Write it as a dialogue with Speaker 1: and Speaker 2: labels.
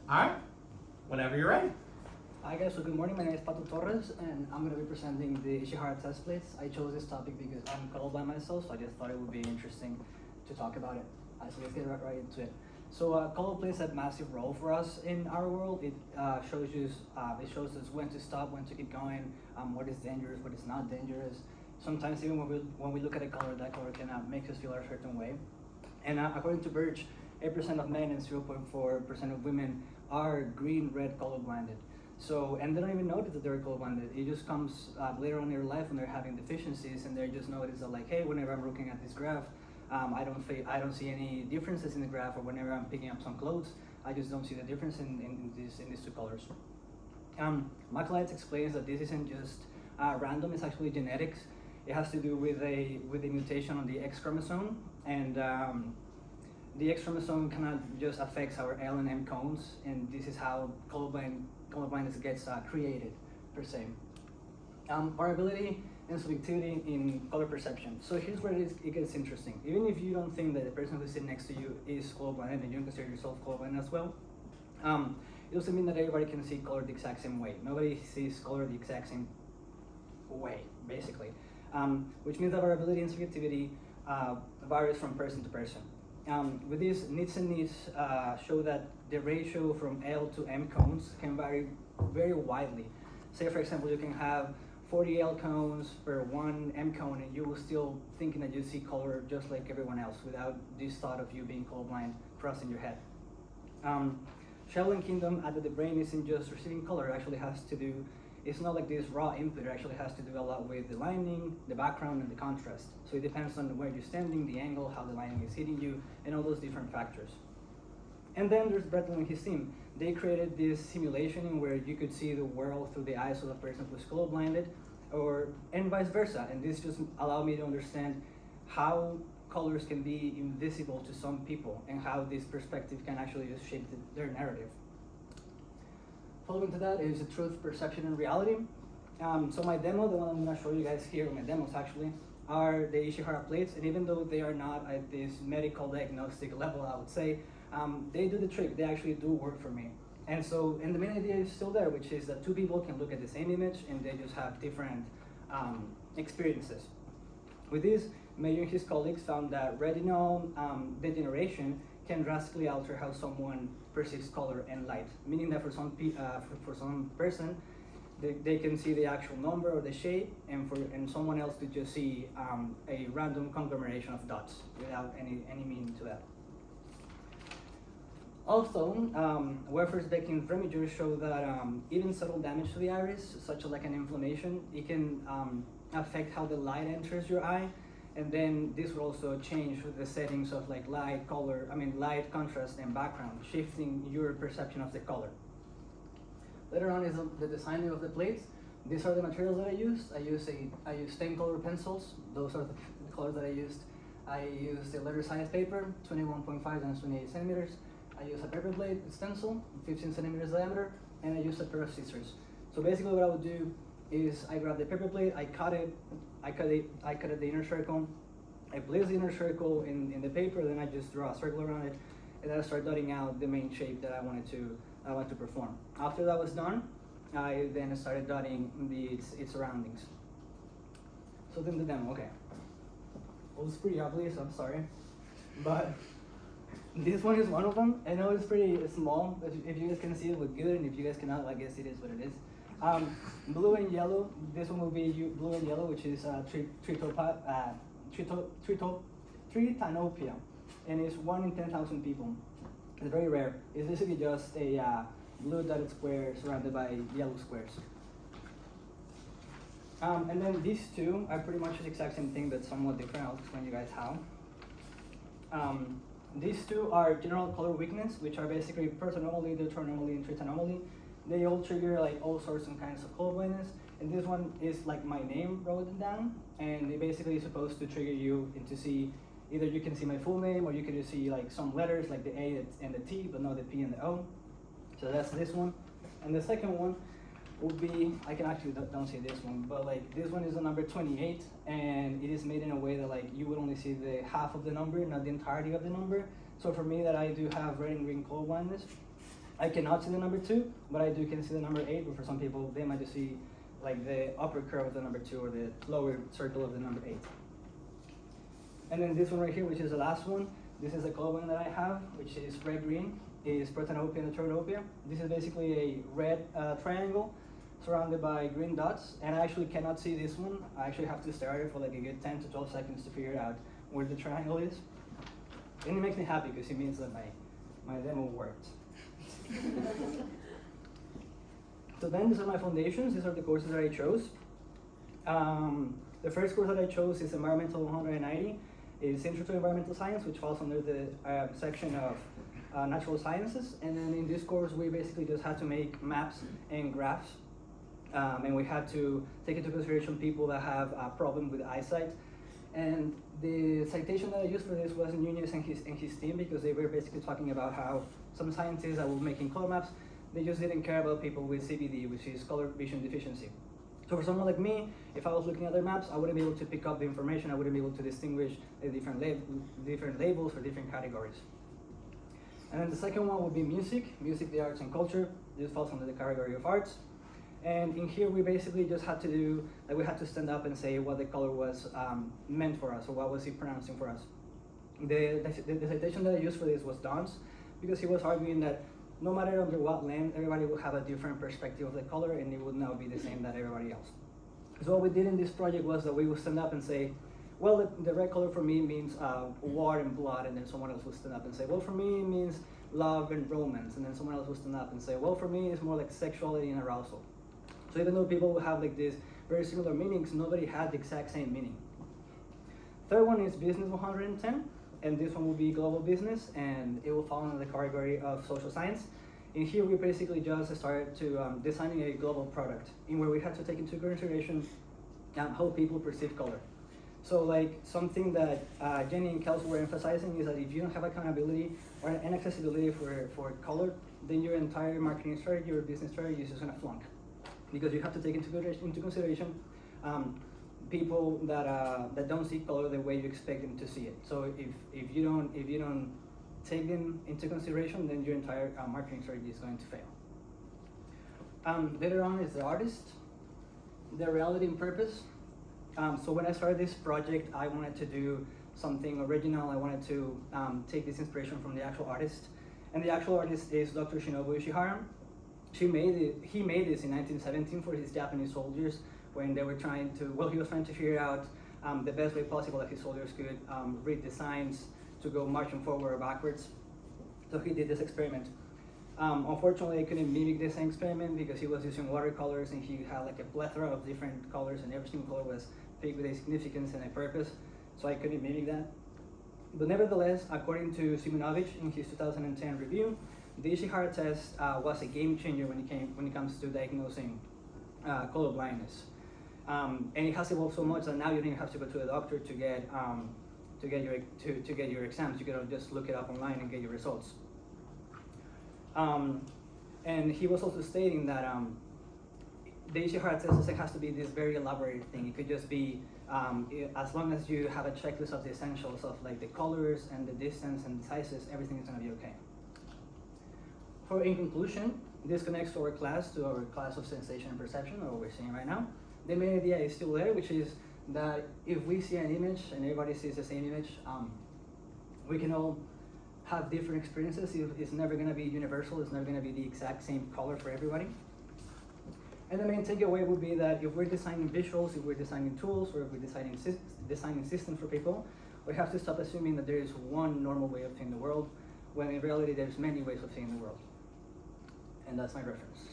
Speaker 1: All right, whenever you're ready.
Speaker 2: Hi guys, so good morning. My name is Pato Torres, and I'm going to be presenting the Ishihara test plates. I chose this topic because I'm colorblind myself, so I just thought it would be interesting to talk about it. So let's get right into it. So color plays a massive role for us in our world. It shows us when to stop, when to keep going, what is dangerous, what is not dangerous. Sometimes even when we look at a color, that color can make us feel a certain way. And according to Birch, 8% of men and 0.4% of women are green-red colorblinded. So, and they don't even notice that they're colorblinded. It just comes later on in their life when they're having deficiencies, and they just notice that, like, hey, whenever I'm looking at this graph, I don't see any differences in the graph, or whenever I'm picking up some clothes, I just don't see the difference in these two colors. Mac explains that this isn't just random; it's actually genetics. It has to do with a mutation on the X chromosome, and the X chromosome kind of just affects our L and M cones, and this is how colorblindness gets created, per se. Variability and subjectivity in color perception. So here's where it gets interesting. Even if you don't think that the person who's sitting next to you is colorblind and you don't consider yourself colorblind as well, it doesn't mean that everybody can see color the exact same way. Nobody sees color the exact same way, basically. Which means that variability and subjectivity varies from person to person. With this, nits and nits show that the ratio from L to M cones can vary very widely. Say, for example, you can have 40 L cones per 1 M cone, and you will still thinking that you see color just like everyone else without this thought of you being colorblind crossing your head. Shell and Kingdom add that the brain isn't just receiving color, it actually has to do, it's not like this raw input, it actually has to do a lot with the lighting, the background, and the contrast. So it depends on where you're standing, the angle, how the lighting is hitting you, and all those different factors. And then there's Bretton and his team. They created this simulation in where you could see the world through the eyes of the person who's colorblinded, and vice versa. And this just allowed me to understand how colors can be invisible to some people and how this perspective can actually just shape their narrative. Following to that is the truth, perception, and reality. So my demo, the one I'm going to show you guys here, my demos actually, are the Ishihara plates, and even though they are not at this medical diagnostic level, I would say, they do the trick. They actually do work for me. And the main idea is still there, which is that two people can look at the same image and they just have different experiences. With this, Mayer and his colleagues found that retinal degeneration can drastically alter how someone perceives color and light, meaning that for some person, they can see the actual number or the shape, and someone else to just see a random conglomeration of dots without any meaning to that. Also, Werfer's Becking's remedies show that even subtle damage to the iris, such as like an inflammation, it can affect how the light enters your eye, and then this will also change with the settings of like light, contrast, and background, shifting your perception of the color. Later on is the designing of the plates. These are the materials that I used. I use stain color pencils. Those are the colors that I used. I used a letter size paper, 21.5 times 28 centimeters. I use a paper blade stencil, 15 centimeters diameter, and I use a pair of scissors. So basically what I would do is I grab the paper blade, I cut at the inner circle, I place the inner circle in the paper, then I just draw a circle around it, and then I start dotting out the main shape that I want to perform. After that was done, I then started dotting its surroundings. So then the demo, okay. It was pretty ugly, so I'm sorry, but this one is one of them. I know it's pretty small, but if you guys can see it, look good, and if you guys cannot, I guess it is what it is. Blue and yellow, this one will be blue and yellow, which is tritanopia, and it's 1 in 10,000 people. It's very rare. It's basically just a blue dotted square surrounded by yellow squares. And then these two are pretty much the exact same thing, but somewhat different. I'll explain you guys how. These two are general color weakness, which are basically protoanomaly, deuteranomaly, and tritanomaly. They all trigger like all sorts of kinds of color blindness. And this one is like my name wrote down, and it basically is supposed to trigger you into see, either you can see my full name, or you can just see like some letters like the A and the T, but not the P and the O. So that's this one. And the second one would be, I can actually don't see this one, but like this one is the number 28, and it is made in a way that like you would only see the half of the number, not the entirety of the number. So for me, that I do have red and green color blindness, I cannot see the number 2, but I can see the number 8, but for some people, they might just see like the upper curve of the number 2 or the lower circle of the number 8. And then this one right here, which is the last one, this is the colorway that I have, which is red-green, is protanopia and taurinopia. This is basically a red triangle surrounded by green dots, and I actually cannot see this one. I actually have to stare at it for like a good 10 to 12 seconds to figure out where the triangle is. And it makes me happy because it means that my demo worked. So then these are my foundations. These are the courses that I chose. The first course that I chose is Environmental 190. It's Intro to Environmental Science, which falls under the section of Natural Sciences. And then in this course, we basically just had to make maps and graphs. And we had to take into consideration people that have a problem with eyesight. And the citation that I used for this was Nunez and his team, because they were basically talking about how some scientists that were making color maps, they just didn't care about people with CVD, which is color vision deficiency. So for someone like me, if I was looking at their maps, I wouldn't be able to pick up the information. I wouldn't be able to distinguish the different labels or different categories. And then the second one would be music, the arts and culture. This falls under the category of arts. And in here, we basically just had to do, like we had to stand up and say what the color was meant for us, or what was he pronouncing for us. The citation that I used for this was Don's, because he was arguing that no matter under what lens, everybody would have a different perspective of the color, and it would not be the same that everybody else. So what we did in this project was that we would stand up and say, well, the red color for me means war and blood, and then someone else would stand up and say, well, for me it means love and romance, and then someone else would stand up and say, well, for me it's more like sexuality and arousal. So even though people would have like these very similar meanings, nobody had the exact same meaning. Third one is Business 110, and this one will be global business, and it will fall under the category of social science. In here, we basically just started to designing a global product, in where we had to take into consideration how people perceive color. So like something that Jenny and Kels were emphasizing is that if you don't have accountability or an accessibility for color, then your entire marketing strategy or business strategy is just gonna flunk. Because you have to take into consideration people that don't see color the way you expect them to see it. So if you don't take them into consideration, then your entire marketing strategy is going to fail. Later on is the artist, the reality and purpose. So when I started this project, I wanted to do something original. I wanted to take this inspiration from the actual artist, and the actual artist is Dr. Shinobu Ishihara. He made this in 1917 for his Japanese soldiers when they were trying to, he was trying to figure out the best way possible that his soldiers could read the signs to go marching forward or backwards. So he did this experiment. Unfortunately, I couldn't mimic this same experiment because he was using watercolors, and he had like a plethora of different colors, and every single color was picked with a significance and a purpose. So I couldn't mimic that. But nevertheless, according to Simonovich in his 2010 review, the Ishihara test was a game changer when it comes to diagnosing color blindness. And it has evolved so much that now you don't even have to go to a doctor to get your exams. You can just look it up online and get your results. And he was also stating that the Ishihara test doesn't have to be this very elaborate thing. It could just be as long as you have a checklist of the essentials of like the colors and the distance and the sizes, everything is going to be okay. In conclusion, this connects to our class of sensation and perception, or what we're seeing right now. The main idea is still there, which is that if we see an image and everybody sees the same image, we can all have different experiences. It's never going to be universal. It's never going to be the exact same color for everybody. And the main takeaway would be that if we're designing visuals, if we're designing tools, or if we're designing systems for people, we have to stop assuming that there is one normal way of seeing the world, when in reality there's many ways of seeing the world. And that's my reference.